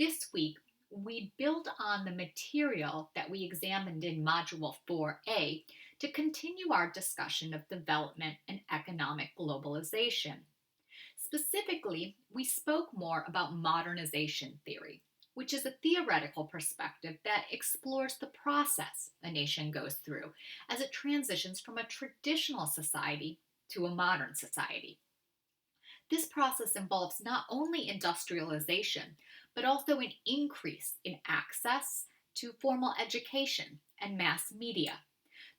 This week, we build on the material that we examined in Module 4A to continue our discussion of development and economic globalization. Specifically, we spoke more about modernization theory, which is a theoretical perspective that explores the process a nation goes through as it transitions from a traditional society to a modern society. This process involves not only industrialization, but also an increase in access to formal education and mass media.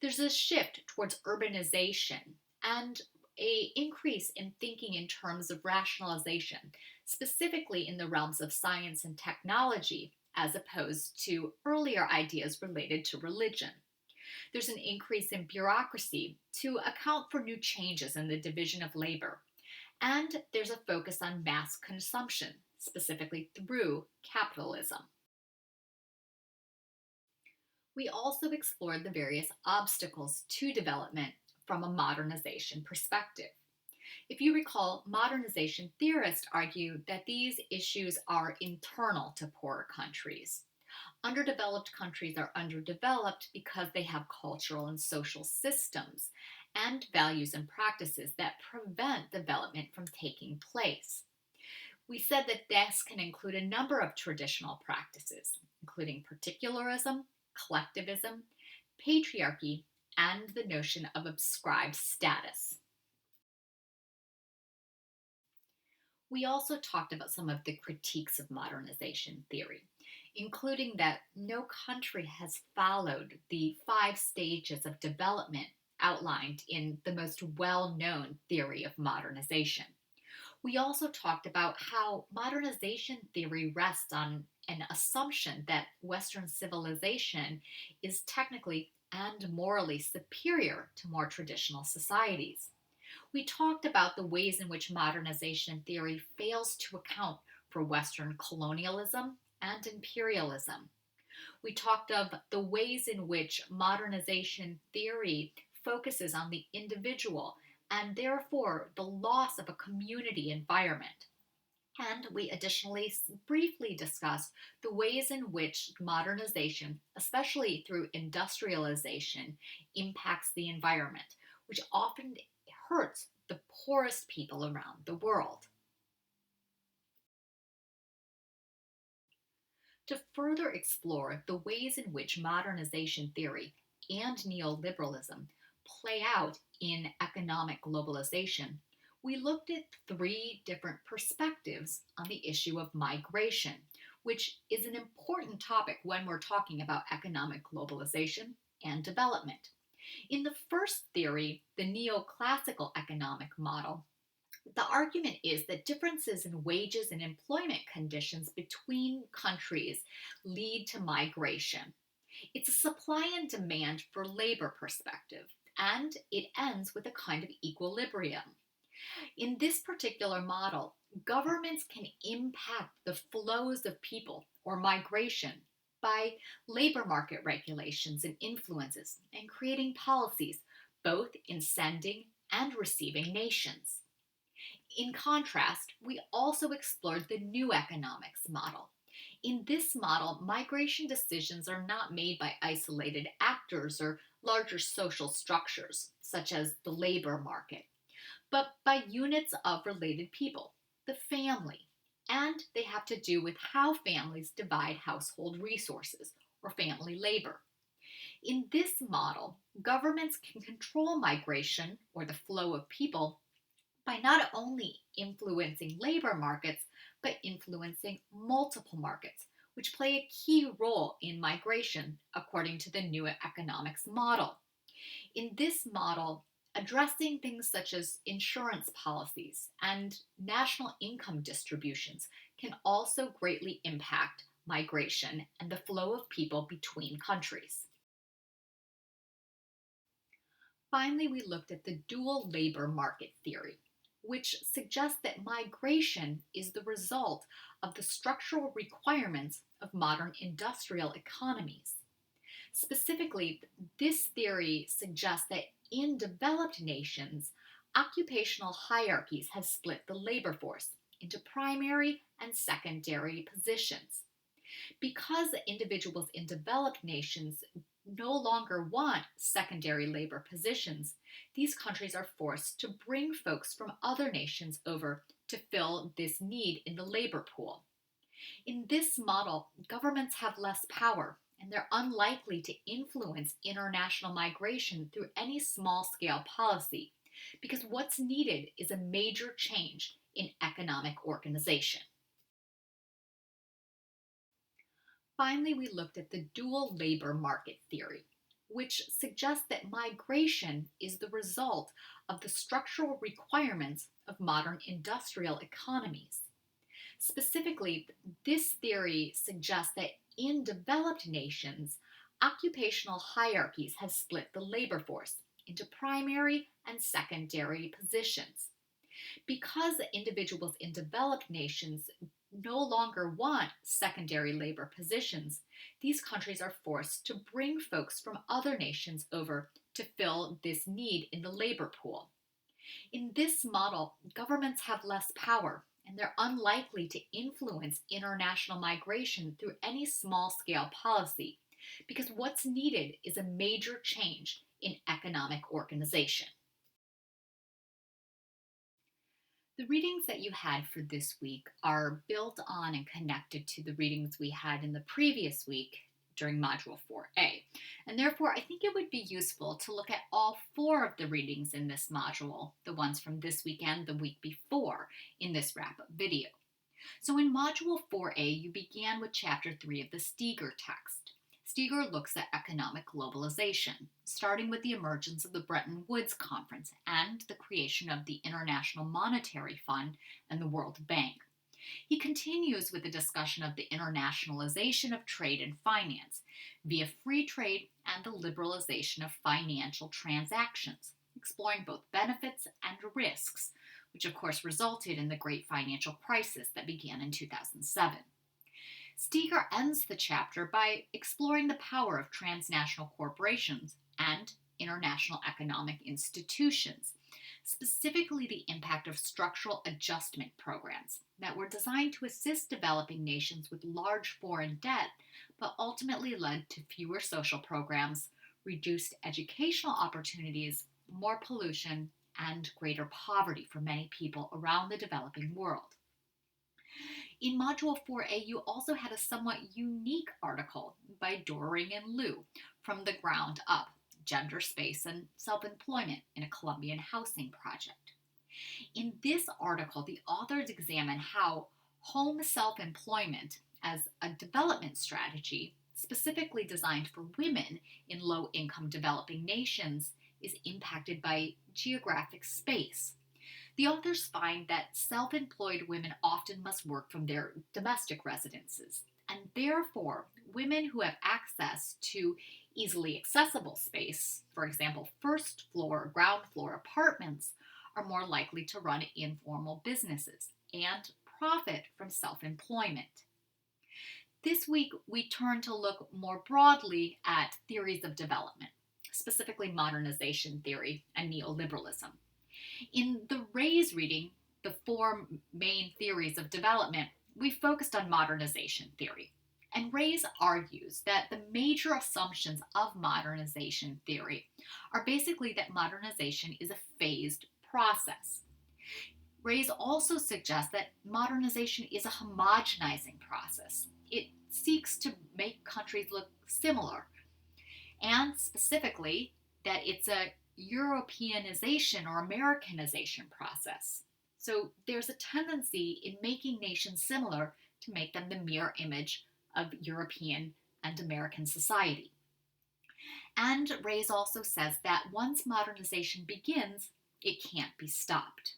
There's a shift towards urbanization and a increase in thinking in terms of rationalization, specifically in the realms of science and technology, as opposed to earlier ideas related to religion. There's an increase in bureaucracy to account for new changes in the division of labor, and there's a focus on mass consumption, specifically through capitalism. We also explored the various obstacles to development from a modernization perspective. If you recall, modernization theorists argue that these issues are internal to poorer countries. Underdeveloped countries are underdeveloped because they have cultural and social systems and values and practices that prevent development from taking place. We said that this can include a number of traditional practices, including particularism, collectivism, patriarchy, and the notion of ascribed status. We also talked about some of the critiques of modernization theory, including that no country has followed the 5 stages of development outlined in the most well known theory of modernization. We also talked about how modernization theory rests on an assumption that Western civilization is technically and morally superior to more traditional societies. We talked about the ways in which modernization theory fails to account for Western colonialism and imperialism. We talked of the ways in which modernization theory focuses on the individual and therefore the loss of a community environment. And we additionally briefly discussed the ways in which modernization, especially through industrialization, impacts the environment, which often hurts the poorest people around the world. To further explore the ways in which modernization theory and neoliberalism play out in economic globalization, we looked at 3 different perspectives on the issue of migration, which is an important topic when we're talking about economic globalization and development. In the first theory, the neoclassical economic model, the argument is that differences in wages and employment conditions between countries lead to migration. It's a supply and demand for labor perspective, and it ends with a kind of equilibrium. In this particular model, governments can impact the flows of people or migration by labor market regulations and influences and creating policies both in sending and receiving nations. In contrast, we also explored the new economics model. In this model, migration decisions are not made by isolated actors or larger social structures, such as the labor market, but by units of related people, the family, and they have to do with how families divide household resources or family labor. In this model, governments can control migration or the flow of people by not only influencing labor markets, but influencing multiple markets, which play a key role in migration according to the new economics model. In this model, addressing things such as insurance policies and national income distributions can also greatly impact migration and the flow of people between countries. Finally, we looked at the dual labor market theory, which suggests that migration is the result of the structural requirements of modern industrial economies. Specifically, this theory suggests that in developed nations, occupational hierarchies have split the labor force into primary and secondary positions. Because individuals in developed nations no longer want secondary labor positions, these countries are forced to bring folks from other nations over to fill this need in the labor pool. In this model, governments have less power and they're unlikely to influence international migration through any small scale policy because what's needed is a major change in economic organization. Finally, we looked at the dual labor market theory, which suggests that migration is the result of the structural requirements of modern industrial economies. Specifically, this theory suggests that in developed nations, occupational hierarchies have split the labor force into primary and secondary positions. Because individuals in developed nations no longer want secondary labor positions, these countries are forced to bring folks from other nations over to fill this need in the labor pool. In this model, governments have less power and they're unlikely to influence international migration through any small scale policy because what's needed is a major change in economic organization. The readings that you had for this week are built on and connected to the readings we had in the previous week during Module 4A. And therefore, I think it would be useful to look at all four of the readings in this module, the ones from this week and the week before, in this wrap-up video. So in Module 4A, you began with Chapter 3 of the Steger text. Steger looks at economic globalization, starting with the emergence of the Bretton Woods Conference and the creation of the International Monetary Fund and the World Bank. He continues with a discussion of the internationalization of trade and finance via free trade and the liberalization of financial transactions, exploring both benefits and risks, which of course resulted in the great financial crisis that began in 2007. Steger ends the chapter by exploring the power of transnational corporations and international economic institutions, specifically the impact of structural adjustment programs that were designed to assist developing nations with large foreign debt, but ultimately led to fewer social programs, reduced educational opportunities, more pollution, and greater poverty for many people around the developing world. In Module 4A, you also had a somewhat unique article by Doring and Liu from the ground up, Gender, Space, and Self-Employment in a Colombian Housing Project. In this article, the authors examine how home self-employment as a development strategy, specifically designed for women in low-income developing nations, is impacted by geographic space. The authors find that self-employed women often must work from their domestic residences, and therefore women who have access to easily accessible space, for example, first floor or ground floor apartments, are more likely to run informal businesses and profit from self-employment. This week, we turn to look more broadly at theories of development, specifically modernization theory and neoliberalism. In the Ray's reading, the four main theories of development, we focused on modernization theory. And Ray's argues that the major assumptions of modernization theory are basically that modernization is a phased process. Ray's also suggests that modernization is a homogenizing process. It seeks to make countries look similar, and specifically that it's a Europeanization or Americanization process. So there's a tendency in making nations similar to make them the mirror image of European and American society. And Ray's also says that once modernization begins, it can't be stopped.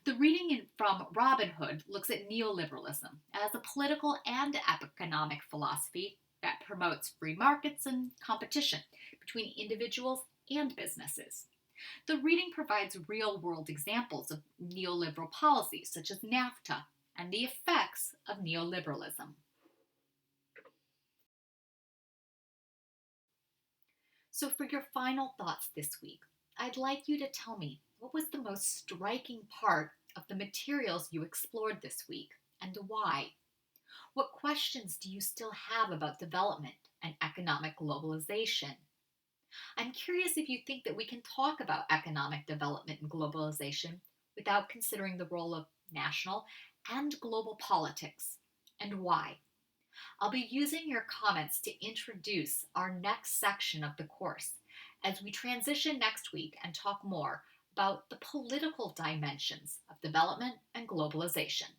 The reading from Robin Hood looks at neoliberalism as a political and economic philosophy that promotes free markets and competition between individuals and businesses. The reading provides real-world examples of neoliberal policies such as NAFTA and the effects of neoliberalism. So for your final thoughts this week, I'd like you to tell me what was the most striking part of the materials you explored this week and why. What questions do you still have about development and economic globalization? I'm curious if you think that we can talk about economic development and globalization without considering the role of national and global politics, and why. I'll be using your comments to introduce our next section of the course as we transition next week and talk more about the political dimensions of development and globalization.